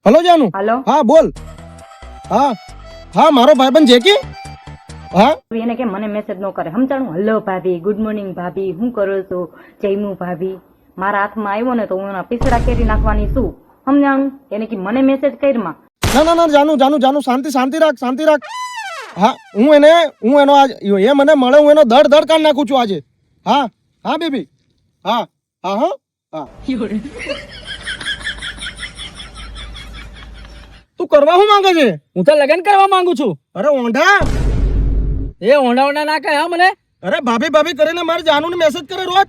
Hello Janu. હાલો હા બોલ. હા હા મારો ભાઈબંધ જેકી. હા એને કે મને મેસેજ ન કરે સમજાણું. હલો ભાભી, ગુડ મોર્નિંગ ભાભી, હું કરો છો, જયમુ ભાભી. મારા હાથમાં આવ્યો ને તો હું એના પીસડા કેરી નાખવાની છું સમજાણું. એને કે મને મેસેજ કરમાં. ના ના ના જાનુ જાનુ જાનુ શાંતિ શાંતિ રાખ શાંતિ રાખ. હા હું એનો આજ એ મને મળે હું એનો દડ દડ કાઢ નાખું છું આજે. હા હા બેબી. હા હા હા હા. તું કરવા શું માંગે છે? હું તો લગ્ન કરવા માંગુ છું. અરે ઓંઢા. એ ઓંડા ઓંડા ના કહે હા મને. અરે ભાભી ભાભી કરીને મારે જાનુ ને મેસેજ કરે રોજ.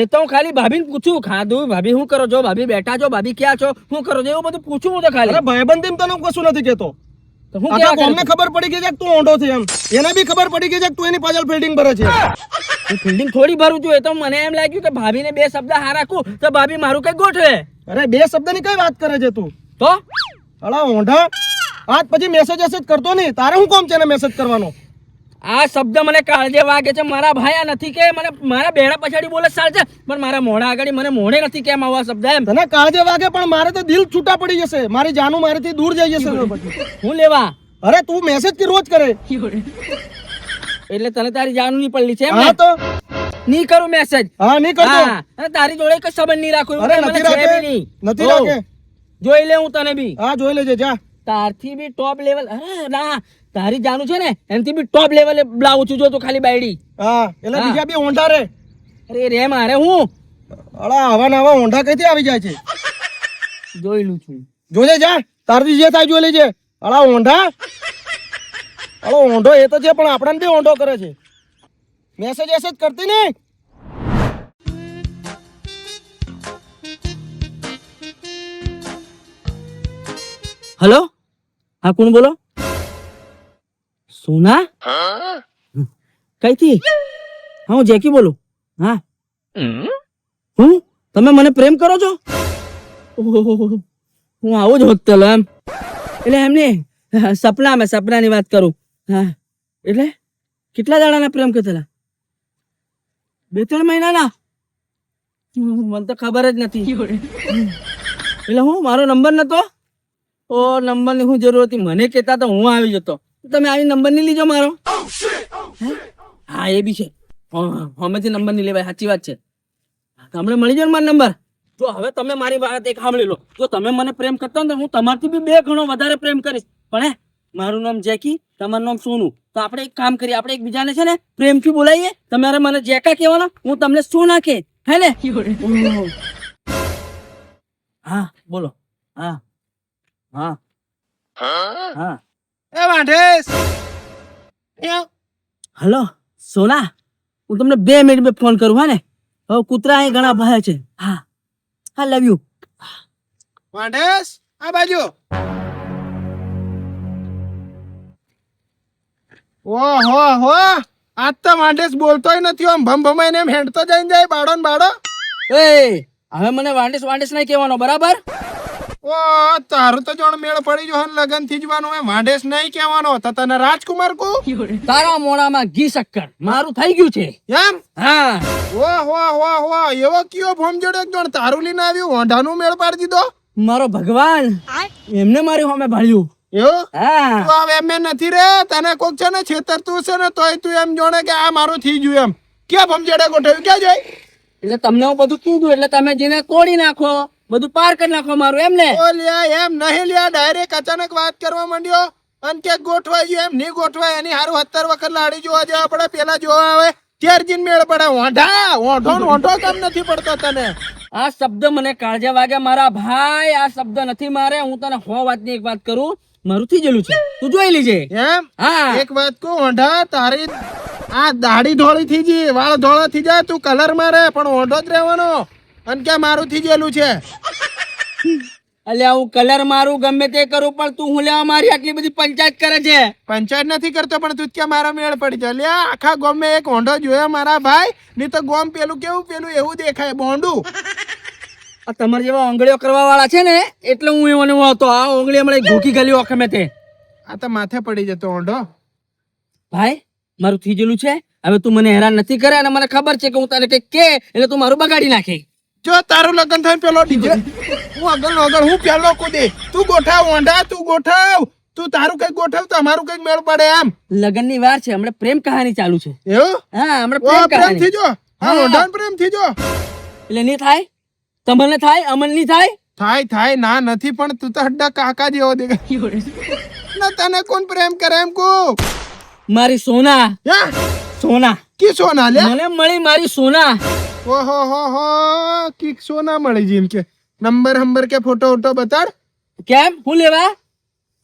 એ તો હું ખાલી ભાભી ને પૂછું, ખાધું ભાભી શું કરો છો, ભાભી બેઠા છો, ભાભી ક્યાં છો, શું કરો છો, એવું બધું પૂછું હું તો ખાલી. અરે ભાઈબંધ એમ તને કશું નથી કેતો. તો હું આખા કેવા ગામને કરું? ખબર પડી ગઈ છે કે તું ઓંઢો છે એમ. એને બી ખબર પડી ગઈ છે કે તું એની પાછળ ફિલ્ડિંગ ભરે છે. હું ફિલ્ડિંગ થોડી ભરું છું. એ તો મને એમ લાગ્યું કે ભાભીને બે શબ્દ હા રાખું તો ભાભી મારું કઈ ગોઠવે. અરે બે શબ્દની કઈ વાત કરે છે તું? તો અલા ઓંઢા આજ પછી મેસેજ કરતો નહીં. તારે શું કામ છે એને મેસેજ કરવાનો? આ શબ્દ મને કાળજે વાગે છે. મારા ભાઈ આ નથી કે મને મારા બેડા પછાડી બોલે ચાલશે, પણ મારા મોઢા આગળ મને મોઢે નથી કેમ આવા શબ્દ એમ. તને કાળજે વાગે પણ મારે તો દિલ છૂટા પડી જશે. મારી જાનુ મારીથી દૂર જઈ જશે પછી. હું લેવા અરે તું મેસેજ કે રોજ કરે. એટલે તને તારી જાણ નહીં પડલી છે એમ હા ને? તો નહીં કરું મેસેજ. હા નહીં કરતો. હા, અને તારી જોડે કઈ સંબંધ નહીં રાખું. અરે મને નથી છે રાખે બી નહીં. નથી હો. રાખે. જોઈ લે હું તને બી. હા જોઈ લેજે જા. તારથી બી ટોપ લેવલ. અરે ના, તારી જાનું છે ને એનથી બી ટોપ લેવલે લાવું છું જો તું ખાલી બાયડી. હા એટલે હા. બીજા બી ઓંઢા રે. અરે રે મારે હું અલા આવા ને આવા ઓંઢા કઈથી આવી જાય છે? જોયેલું છું. જોજે જા. તારથી જે થાય જોઈ લેજે. અલા ઓંઢા. અલો ઓંઢો એ તો છે પણ આપણને બી ઓંઢો કરે છે. મેસેજ કરતી નહીં. હલો, હા કોણ બોલો? સોના? કઈથી? હા હું જેકી બોલું. હા હું તમે મને પ્રેમ કરો છો? ઓહો, હું આવું જ હોત એમ. એટલે એમને સપનાની વાત કરું. હા એટલે કેટલા દાડાના પ્રેમ કરતેલા? 2-3 મહિનાના? મને તો ખબર જ નથી. એટલે હું મારો નંબર નતો? ઓ નંબર ની શું જરૂર હતી? મને કહેતા તો હું આવી જતો. તમે આવી નંબર નહીં લીધો મારો? હે? હા એ બી છે. હમેથી નંબર નહીં લેવાય, સાચી વાત છે. હમણાં મળી જાય મારો નંબર. જો હવે તમે મારી વાત એક સાંભળી લો. જો તમે મને પ્રેમ કરતા ને હું તમારથી બી 2 ગણો વધારે પ્રેમ કરીશ. પણ હે મારું નામ જેકી, તમારું નામ સોનું. તો આપણે એક કામ કરીએ, આપણે એકબીજાને છે ને પ્રેમથી બોલાવીએ. તમારે મને જેકા કહેવાના, હું તમને સોના કે હે ને? ઓહ. હા બોલો. હા હા હા. એ વાંઢેસ. હલો સોના, હું તમને 2 મિનિટ ફોન કરું. હા ને હવે કૂતરા અહીં ઘણા ભય છે. હા હા લવ યુ. વાંઢેસ આ બાજુ. ઓહો હો આજ તો વાંઢેસ બોલતોય નથી. આમ ભમાઈને એમ હેંડતો જઈને જાય બાડો ને બાડો. એ હવે મને વાંડેસ નહીં કહેવાનો, બરાબર? ઓ તારું તો જોણ મેળ પડી જો લગન થી જવાનું હોય. વાંઢેસ નહીં કહેવાનો તો તને રાજકુમાર કો. તારા મોડામાં ઘી શક્કર મારું થઈ ગયું છે. એમ હા હો એવો કયો ભોમ જોડે જોણ તારું લઈને આવ્યું ઓંઢાનું મેળ પાડી દીધો. મારો ભગવાન એમને મારી સામે ભાળ્યું. એવું હા તું હવે એમ નથી રે. તને કોક છે ને છેતરતું છે ને તોય તું એમ જોણે કે આ મારું થઈ ગયું એમ. ક્યાં ભમ જોડે ગોઠવ્યું ક્યાં જોઈ? એટલે તમને હું બધું કીધું એટલે તમે જેને તોડી નાખો, બધું પાર કરી નાખો મારું, એમ ને? ઓ લ્યા એમ નહીં લ્યા. ડાયરેક્ટ અચાનક વાત કરવા માંડ્યો અને કે ગોઠવાઈ ગયું. એમ નહીં ગોઠવાય. એની હારું 17 વખત લાડી જોવા જવા પડે. પેલા જોવા આવે ત્યાર જીન મેળ પડે. ઓંઢો કામ નથી પડતો તને. આ શબ્દ મને કાળજા વાગે મારા ભાઈ. આ શબ્દ નથી મારે. હું તને 100 વાતની એક વાત કરું. મારું થઈ ગયેલું છે, તું જોઈ લીજે. એમ હા એક વાત કહું ઓંઢા, તારી આ દાઢી ધોળી થઈ ગઈ, વાળ ધોળા થઈ જાય. તું કલર મારે પણ ઓંઢો જ રહેવાનો. અને કે મારું થઈ ગયેલું છે. અલ્યા હું કલર મારું ગમે તે કરું પણ તું હું લેવા મારી આટલી બધી પંચાયત કરે છે? પંચાયત નથી કરતો પણ તું ક્યાં મારો મેળ પડી જાય. લ્યા આખા ગોમે એક ઓંઢો જોયા મારા ભાઈ. નહીં તો ગોમ પેલું કેવું પેલું એવું દેખાય બોંડું. આ તમારા જેવા ઓંગળીઓ કરવા વાળા છે ને એટલે હું એવો ને એવો હતો. આ ઓંગળી હમણાં ઘોકી ગલી વખમે તે. આ તો માથે પડી જતો ઓંઢો. ભાઈ મારું થઈ ગયેલું છે. હવે તું મને હેરાન નથી કરે અને મને ખબર છે કે હું તને કઈક કે એટલે તું મારું બગાડી નાખે. જો તારું લગ્ન થાય પેલો ડીજે હું આગળ હું પેલો કૂદે તું ગોઠાવ ઓંઢા તું ગોઠાવ તું તારું કઈક ગોઠવ તમારું કઈક મેળ પડે એમ લગન ની વાર છે હમણાં પ્રેમ કહાની ચાલુ છે એવું હા હમણાં ઓ પ્રેમ પ્રેમ કહાની થી જો હા ઓંઢા પ્રેમ થી જો એટલે નહીં થાય તમને થાય અમન નહીં થાય થાય ના નથી પણ તું તો હડ્ડા કાકા જેવો દેખાય ના તને કોણ પ્રેમ કરે એમ કો મારી સોના હા સોના કી સોના લે મને મળી મારી સોના ઓહો હો કી સોના મળી જીમ કે નંબર કે ફોટો બતાડ કેમ હું લેવા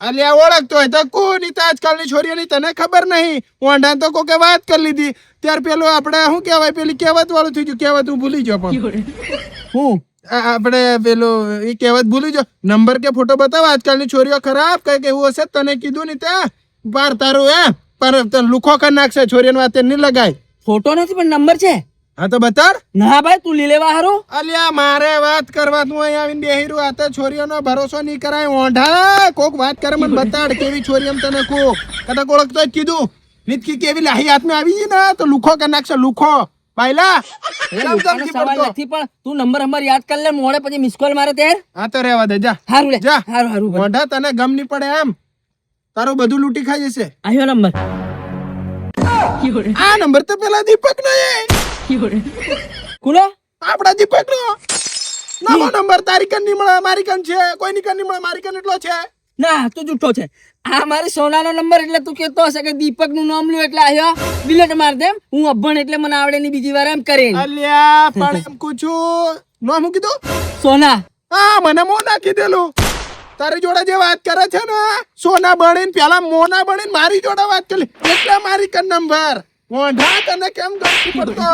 અલ્યા ઓળખતો હોય તો કોની તો આજકાલની છોરીઓની તને ખબર નહીં ઓંઢા તો કોકે વાત કરી લીધી ત્યાર પેલું આપણે શું કહેવાય પેલી કહેવત વાળું થઈ ગયું કહેવત હું ભૂલી ગયો પણ હું આપણે પેલું એ કહેવત ભૂલી ગયો નંબર કે ફોટો બતાવ આજકાલની છોરીઓ ખરાબ કઈક એવું હશે તને કીધું ને ત્યાં બાર તારું પર લુખો કરી નાખશે છોરીઓની વાત નહીં લગાય ફોટો નથી પણ નંબર છે હા તો બતાડ ના ભાઈ તું લઈ લેવા હારો અલ્યા મારે વાત કરવા તું અહીં આવીને બેહી રહ્યો આ તો છોરીઓનો ભરોસો નહીં કરાય ઓંઢા કોક વાત કરે મને બતાડ કેવી છોરી એમ તને કો કદાચ ઓળખતો જ કીધું નીતકી કેવી લાહી હાથમાં આવી ગઈ ને તો લુખો કરી નાખશે લુખો બાયલા સવાલ નથી પણ તું નંબર યાદ કર લે મોડે પછી મિસ કોલ મારે ત્યારે હા તો રહેવા દે જા હારું લે જા હારું ઓંઢા તને ગમ નહીં પડે એમ તારું બધું લૂંટી ખાઈ જશે આવ્યો નંબર આ નંબર તો પેલા દીપક નો કુલો આપડા દીપક નો નવો નંબર તારી કન નહીં મળે મારી કન છે કોઈની કન નહીં મળે મારી કન એટલો છે ના તું જૂઠો છે આ મારી સોનાનો નંબર એટલે તું કેતો હશે કે દીપક નું નામ લ્યો એટલે આવ્યો ડિલીટ માર દે હું અભણ એટલે મને આવડે ની બીજી વાર એમ કરે અલ્યા પણ એમ પૂછું નામ હું કીધું સોના હા મને મો નાખી દેલું તારી જોડે જે વાત કરે છે ને સોના બણીને પેલા મોના બણીને મારી જોડે વાત કરી એટલે મારી કન નંબર ઓંઢા તને કેમ ગમતી પડતો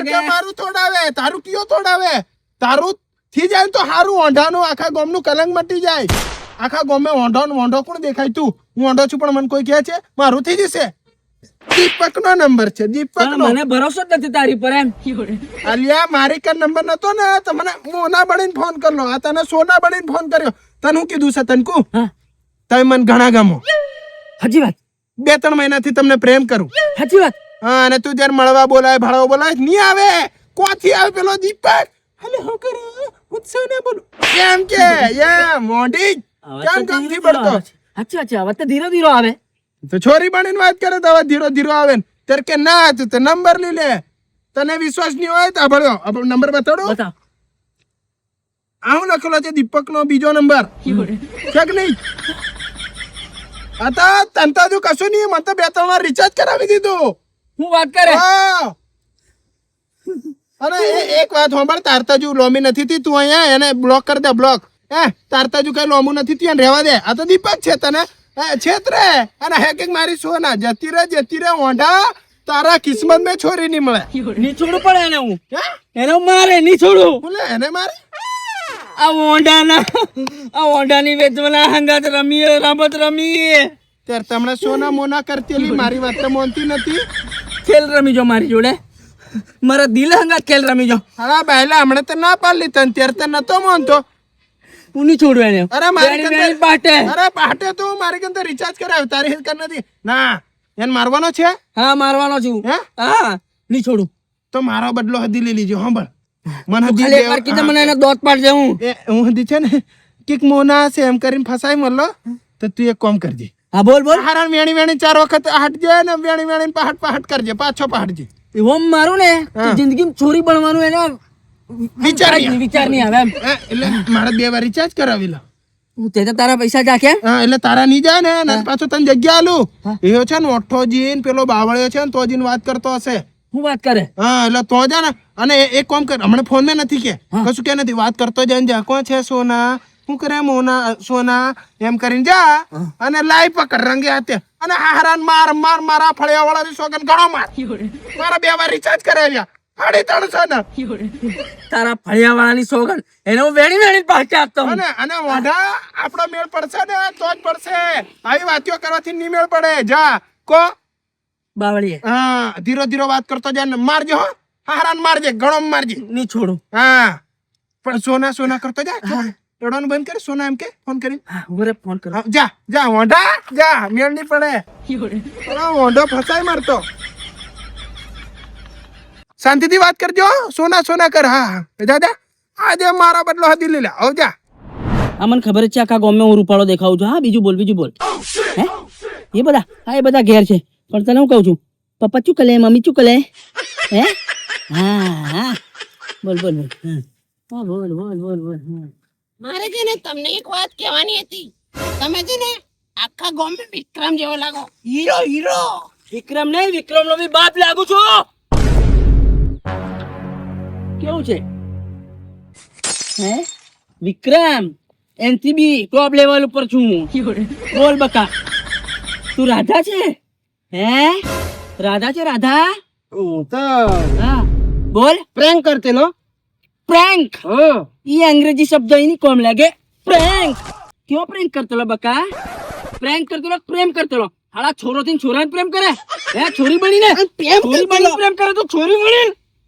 કે મારું તોડાવે તારું કયો તોડાવે તારું થી જાય તો હારું ઓંઢાનું આખા ગામનું કલંક મટી જાય આખા ગામે ઓંઢો કોણ દેખાય તું હું ઓંઢો છું પણ મને કોઈ કહે છે મારું થઈ જશે દીપક નો નંબર છે દીપક નો મને ભરોસો જ નથી તારી પર એમ અલ્યા મારી કન નંબર નતો ને તો મને મોના બળીને ફોન કરલો આ તને સોના બળીને ફોન કર્યો તને હું કીધું છે તને કુ તમે મને ઘણા ગમો સાચી વાત 2-3 મહિનાથી તમને પ્રેમ કરું સાચી વાત હા અને તું જયારે મળવા બોલાય ભાડવા બોલાય નહીં આવે કોથી આવે પેલો દીપક હલે હું કરું ઉત્સવ ને બોલું એમ કે એમ મોઢી કેમ ગમતી પડતો સાચી વાત છે હવે તો ધીરે ધીરે આવે તો છોરી બનીને વાત કરે તો હવે ધીરો આવે ને ત્યારે કે ના તું તો નંબર લઈ લે તને વિશ્વાસ નહીં હોય તો ભળ્યો આપણો નંબર બતાડો બતાવ આવું લખેલો છે દીપક નો બીજો નંબર છે કે નહીં હતા તનતા જો કશું નહીં મને તો 2-3 વાર રિચાર્જ કરાવી દીધું હું વાત કરે હા. અને એક વાત સાંભળ તારતાજુ લોમી નથી તી તું અહીંયા એને બ્લોક કરી દે બ્લોક તારતાજુ કઈ લોમું નથી તી એને રહેવા દે આ તો દીપક છે તને છેતરે અને હેકિંગ મારી સોના જતી રે ઓંઢા તારા કિસ્મત મેં છોરી નહીં મળે નહીં છોડું પડે એને હું એને મારે નહીં છોડું બોલે એને મારી આ ઓંડાની વેચવાના હંગાત રમીએ રમત રમીએ ત્યારે તમને સોના મોના કરતી મારી વાત તો માનતી નથી ખેલ રમીજો મારી જોડે મારા દિલ હંગાત ખેલ રમીજો હા પહેલા હમણાં તો ના પાડલી તને ત્યારે તો નતો માનતો હું નહીં છોડું એને અરે મારી પાટે અરે પાટે તો મારી કંતે રિચાર્જ કરાવ તારી હેલ્પ કર નથી ના એને મારવાનો છે હા મારવાનો છું હે હા નહીં છોડું તો મારો બદલો હદી લઈ લીજો સાંભળ મને ખાલી એકવાર કીધું મને એને દોત પાડજે હું હદી છે ને કિક મોના છે એમ કરીને ફસાઈ મળલો તો તું એક કામ કરજે હા બોલ હારા વેણી 4 વખત હાટજે ને વેણી પહાટ કરજે પાછો પહાટજે એવો મારું ને તો જિંદગીમાં ચોરી બનવાનું એને વિચાર નહીં આવે એમ એટલે મારે 2 વાર રિચાર્જ કરાવી લો તે તો તારા પૈસા જાકે હા એટલે તારા નહીં જાય ને પાછો તને જગ્યા આલું એવો છે ને ઓઠો જીન પેલો બાવળ્યો છે ને તો જીન વાત કરતો હશે હું વાત કરે હા એટલે તો જા ને અને એક કામ કર હમણાં ફોન માં નથી કે કશું કે નથી વાત કરતો જાય જા કોણ છે સોના શું કરે મોના સોના એમ કરીને જા અને લાઈ પકડ રંગે હાથે અને હારાન મારા ફળિયા વાળા સોગન ઘણો મારા 2 વાર રિચાર્જ કરાવ્યા 350 ને તારા ફળિયા વાળાની સોગન એને હું વેણી પાછા આપતો અને વાઢા આપણો મેળ પડશે ને તો જ પડશે આવી વાતો કરવાથી નહીં મેળ પડે જા કો બાવળીએ હા ધીરો વાત કરતો જાય ને મારજો હારાન મારજે ઘણો મારજે નહીં છોડું હા પણ સોના કરતો જા રડવાનું બંધ કર સોના એમ કે ફોન કરી ફોન કરો જા વાંઢા જા મેળ નહીં પડે વાંઢો ફસાય મારતો શાંતિથી વાત કરજો. સોના સોના કર. હા જા જા. આજે મારા બદલો હતી લે આવ જા. આ મને ખબર જ છે આખા ગામમાં હું રૂપાળો દેખાવું છું. હા બીજું બોલ હે એ બધા ઘેર છે પણ તને હું કહું છું પપ્પા ચૂકલે મમ્મી ચૂકલે હે હા બોલ હા બોલ હા. મારે છે ને તમને એક વાત કહેવાની હતી. તમે છે ને આખા ગામમાં વિક્રમ જેવો લાગો. હીરો. વિક્રમ નહીં વિક્રમ નો બી બાપ લાગુ છું. કેવું છે હે વિક્રમ એનથી બી ટોપ લેવલ ઉપર છું. બોલ બકા તું રાધા છે હે રાધા છે રાધા હા બોલ પ્રેન્ક કરતેલો. પ્રેન્ક ये अंग्रेजी शब्द ही नहीं कौन लगे प्रैंक क्यों प्रैंक करते लो बका प्रैंक करते लो प्रेम करते लो हाड़ा छोरो थी छोरा ने प्रेम करे हે છોરી બની ને છોરી બની પ્રેમ કરે તો છોરી બની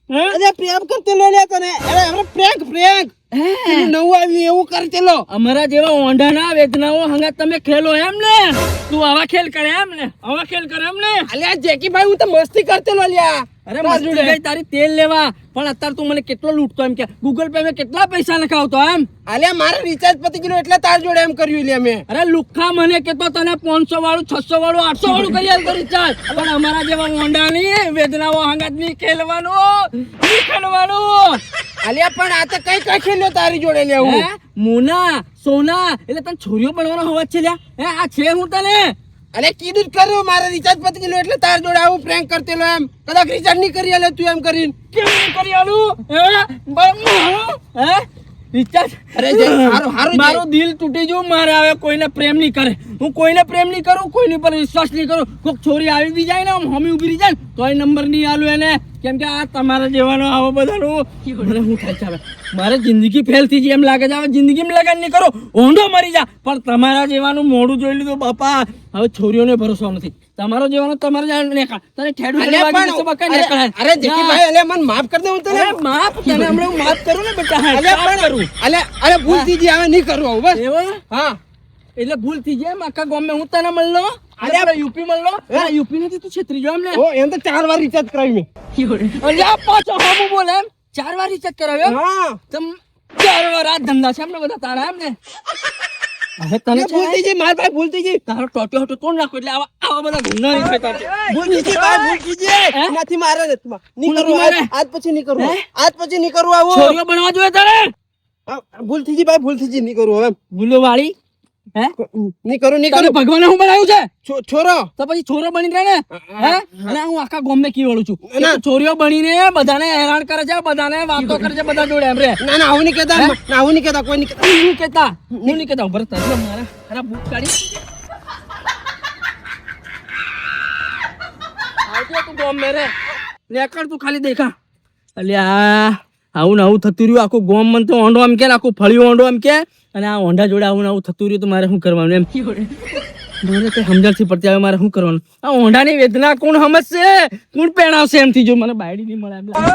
અરે પ્રેમ કરતેલો લે તને. અરે હવે પ્રેન્ક નવું આવ્યું એવું કરતેલો. અમારા જેવા ઓંઢાના વેદનાઓ હંગા તમે ખેલો એમ ને તું આવા ખેલ કરે એમ ને અલ્યા જેકીભાઈ હું તો મસ્તી કરતેલો લ્યા. અરે મસ્તી ગઈ તારી તેલ લેવા પણ અત્યારે તું મને કેટલો લૂંટતો એમ કે ગૂગલ પે માં કેટલા પૈસા લખાવતો એમ અલ્યા મારે રિચાર્જ પતી ગયું એટલે તાર જોડે એમ કર્યું લ્યા મેં. અરે લુખ્ખા મને કેતો તને 500 વાળું 600 વાળું 800 વાળું કરી આલ કરી ચાલ પણ અમારા જેવા મોંડાની વેદનાઓ હંગાત ની ખેલવાનું અલ્યા પણ આ તો કઈ ખેલ્યો તારી જોડે લ્યા હું. હે મોના સોના એટલે તને છોરીઓ બનવાનો હવાજ છે લ્યા હે આ છે હું તને અલે કીધું જ કર્યું મારે રિચાર્જ પતી ગયું એટલે તાર જોડે આવું પ્રેન્ક કરતેલો એમ. કદાચ રિચાર્જ નહીં કરી આલે તું એમ કરીને. કેમ નહીં કરી આલું હે રિચાર્જ અરે હારું મારું દિલ તૂટી ગયું મારે હવે કોઈને પ્રેમ નહીં કરે હું કોઈને પ્રેમ નહીં કરું કોઈની પર વિશ્વાસ નહીં કરું કોઈક છોરી આવી બી જાય ને હમી ઉભી રહી જાય ને તોય નંબર નહીં આલું એને કેમ કે આ તમારા જેવાનો આવો બધાનું મને હું થાય છે હવે મારે જિંદગી ફેલ થઈ ગઈ એમ લાગે છે હવે જિંદગીમાં લગન નહીં કરો ઊંધો મરી જા પણ તમારા જેવાનું મોઢું જોઈ લીધું બાપા હવે છોરીઓને ભરોસો નથી તમારો જેવાનો તમારે તને ઠેડું અરે જેકીભાઈ અલે મને માફ કરી દે હું તને. માફ તને હમણાં હું માફ કરું ને બેટા અરે ભૂલ થઈ ગઈ હવે નહીં કરું હવે બસ. એવા હા એટલે ભૂલ થઈ જાય આખા ગામમાં હું તને મળલો અરે યુપી મળલો યુપી નથી તું છેતરી જો એમને ઓ એમ તો 4 વાર રિચાર્જ કરાવી મેં. અલ્યા પાછો હમું બોલે એમ 4 વાર રિચાર્જ કરાવ્યો હા તમ 4 વાર આ ધંધા છે એમને બધા તારા એમ ને હવે તને ભૂલ થઈ ગઈ માર ભાઈ ભૂલ થઈ ગઈ. તારો ટોટ્યો હટો તોડ નાખો એટલે આવા બધા ગુંડા નહીં થતા ભૂલ થઈ ગઈ ભાઈ ભૂલ થઈ ગઈ. નથી મારે નહીં કરું આજ પછી નહીં કરું આજ પછી નહીં કરું આવું. છોરીઓ બનવા જોઈએ તારે ભૂલ થઈ ગઈ ભાઈ ભૂલ થઈ ગઈ નહીં કરું હવે ભૂલો વાળી હે નહીં કરું ભગવાને હું બનાવ્યું છે છોરો તો પછી છોરો બની રહે ને હે અને હું આખા ગામમાં કીવડું છું ના. કે છોરીઓ બનીને બધાને હેરાન કરે છે બધાને વાતો કરે છે બધા જોડે એમ રે ના આવું નહીં કહેતા આવું નહીં કહેતા કોઈ નહીં કહેતા. હું નહીં કહેતા ઉભર તારે મારા અરે બુક કાઢી આવજો તું ગામ મેરે લેકડ તું ખાલી દેખા અલ્યા આવું ને આવું થતું રહ્યું આખું ગોમ મન તો ઓંડો એમ કે આખું ફળિયું ઓંડો એમ કે અને આ ઓંડા જોડે આવું ને આવું થતું રહ્યું તો મારે શું કરવાનું એમ મને કઈ સમજણથી પડતી આવે મારે શું કરવાનું આ ઓંડાની વેદના કોણ સમજશે કોણ પહેણાવશે એમથી જો મને બાયડી નહીં મળે એમ લાગે.